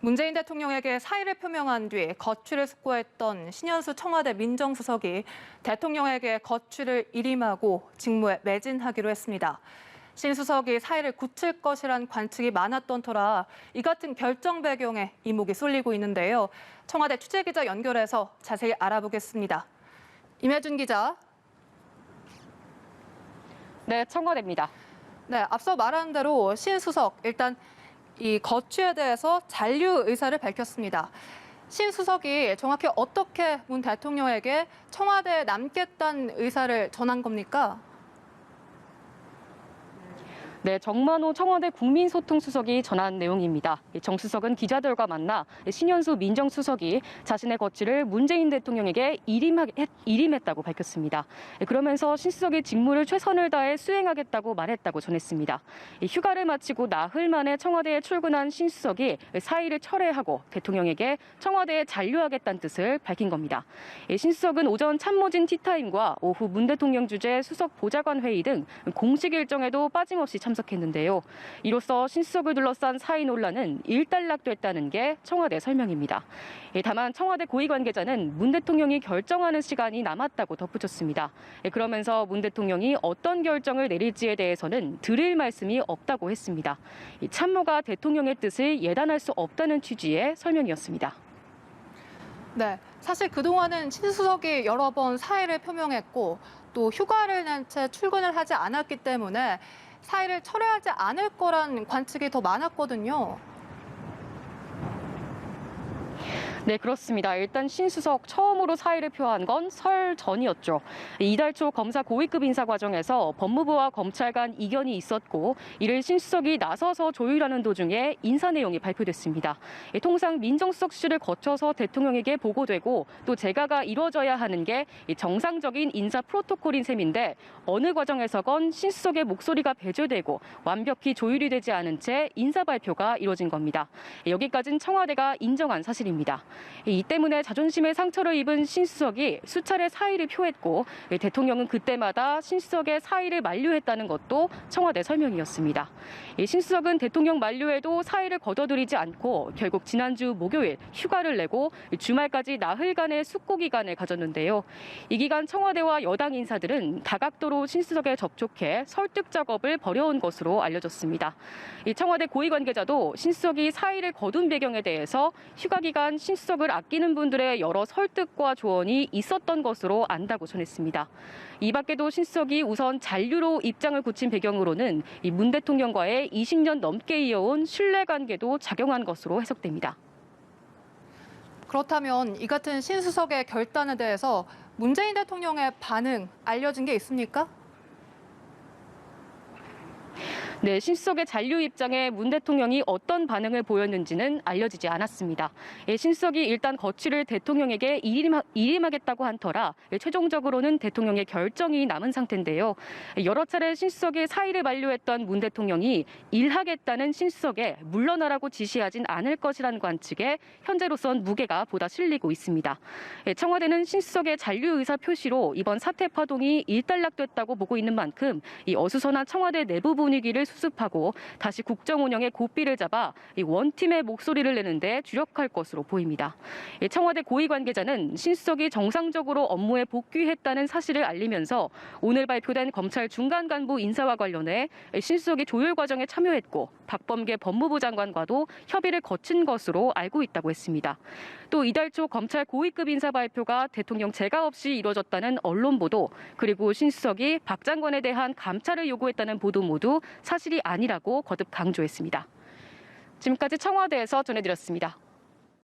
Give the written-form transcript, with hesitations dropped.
문재인 대통령에게 사의를 표명한 뒤 거취를 숙고했던 신현수 청와대 민정수석이 대통령에게 거취를 일임하고 직무에 매진하기로 했습니다. 신 수석이 사의를 굳힐 것이란 관측이 많았던 터라 이 같은 결정 배경에 이목이 쏠리고 있는데요. 청와대 취재기자 연결해서 자세히 알아보겠습니다. 임혜준 기자. 네, 청와대입니다. 네, 앞서 말한 대로 신 수석 일단 이 거취에 대해서 잔류 의사를 밝혔습니다. 신 수석이 정확히 어떻게 문 대통령에게 청와대에 남겠다는 의사를 전한 겁니까? 네, 정만호 청와대 국민소통수석이 전한 내용입니다. 정 수석은 기자들과 만나 신현수 민정수석이 자신의 거취를 문재인 대통령에게 일임했다고 밝혔습니다. 그러면서 신 수석이 직무를 최선을 다해 수행하겠다고 말했다고 전했습니다. 휴가를 마치고 나흘 만에 청와대에 출근한 신 수석이 사의를 철회하고 대통령에게 청와대에 잔류하겠다는 뜻을 밝힌 겁니다. 신 수석은 오전 참모진 티타임과 오후 문 대통령 주재 수석 보좌관 회의 등 공식 일정에도 빠짐없이 참석했는데요. 이로써 신 수석을 둘러싼 사의 논란은 일단락됐다는 게 청와대 설명입니다. 다만 청와대 고위 관계자는 문 대통령이 결정하는 시간이 남았다고 덧붙였습니다. 그러면서 문 대통령이 어떤 결정을 내릴지에 대해서는 드릴 말씀이 없다고 했습니다. 참모가 대통령의 뜻을 예단할 수 없다는 취지의 설명이었습니다. 네, 사실 그동안은 신 수석이 여러 번 사의를 표명했고 또 휴가를 낸 채 출근을 하지 않았기 때문에 사의를 철회하지 않을 거란 관측이 더 많았거든요. 네, 그렇습니다. 일단 신 수석 처음으로 사의를 표한 건 설 전이었죠. 이달 초 검사 고위급 인사 과정에서 법무부와 검찰 간 이견이 있었고 이를 신 수석이 나서서 조율하는 도중에 인사 내용이 발표됐습니다. 통상 민정수석실을 거쳐서 대통령에게 보고되고 또 제가가 이루어져야 하는 게 정상적인 인사 프로토콜인 셈인데 어느 과정에서건 신 수석의 목소리가 배제되고 완벽히 조율이 되지 않은 채 인사 발표가 이루어진 겁니다. 여기까지는 청와대가 인정한 사실입니다. 이 때문에 자존심에 상처를 입은 신 수석이 수차례 사의를 표했고 대통령은 그때마다 신 수석의 사의를 만류했다는 것도 청와대 설명이었습니다. 신 수석은 대통령 만류에도 사의를 거둬들이지 않고 결국 지난주 목요일 휴가를 내고 주말까지 나흘간의 숙고 기간을 가졌는데요. 이 기간 청와대와 여당 인사들은 다각도로 신 수석에 접촉해 설득 작업을 벌여온 것으로 알려졌습니다. 청와대 고위 관계자도 신 수석이 사의를 거둔 배경에 대해서 휴가 기간 신 수석을 아끼는 분들의 여러 설득과 조언이 있었던 것으로 안다고 전했습니다. 이 밖에도 신 수석이 우선 잔류로 입장을 굳힌 배경으로는 문 대통령과의 20년 넘게 이어온 신뢰관계도 작용한 것으로 해석됩니다. 그렇다면 이 같은 신 수석의 결단에 대해서 문재인 대통령의 반응 알려진 게 있습니까? 네, 신 수석의 잔류 입장에 문 대통령이 어떤 반응을 보였는지는 알려지지 않았습니다. 신 수석이 일단 거취를 대통령에게 일임하겠다고 한 터라 최종적으로는 대통령의 결정이 남은 상태인데요. 여러 차례 신 수석의 사의를 만류했던 문 대통령이 일하겠다는 신 수석에 물러나라고 지시하진 않을 것이라는 관측에 현재로선 무게가 보다 실리고 있습니다. 청와대는 신 수석의 잔류 의사 표시로 이번 사태 파동이 일단락됐다고 보고 있는 만큼 이 어수선한 청와대 내부 분위기를 수습하고 다시 국정 운영에 고삐를 잡아 원팀의 목소리를 내는데 주력할 것으로 보입니다. 청와대 고위 관계자는 신 수석이 정상적으로 업무에 복귀했다는 사실을 알리면서 오늘 발표된 검찰 중간 간부 인사와 관련해 신 수석이 조율 과정에 참여했고 박범계 법무부 장관과도 협의를 거친 것으로 알고 있다고 했습니다. 또 이달 초 검찰 고위급 인사 발표가 대통령 제가 없이 이루어졌다는 언론 보도 그리고 신 수석이 박 장관에 대한 감찰을 요구했다는 보도 모두 사실이 아니라고 거듭 강조했습니다. 지금까지 청와대에서 전해드렸습니다.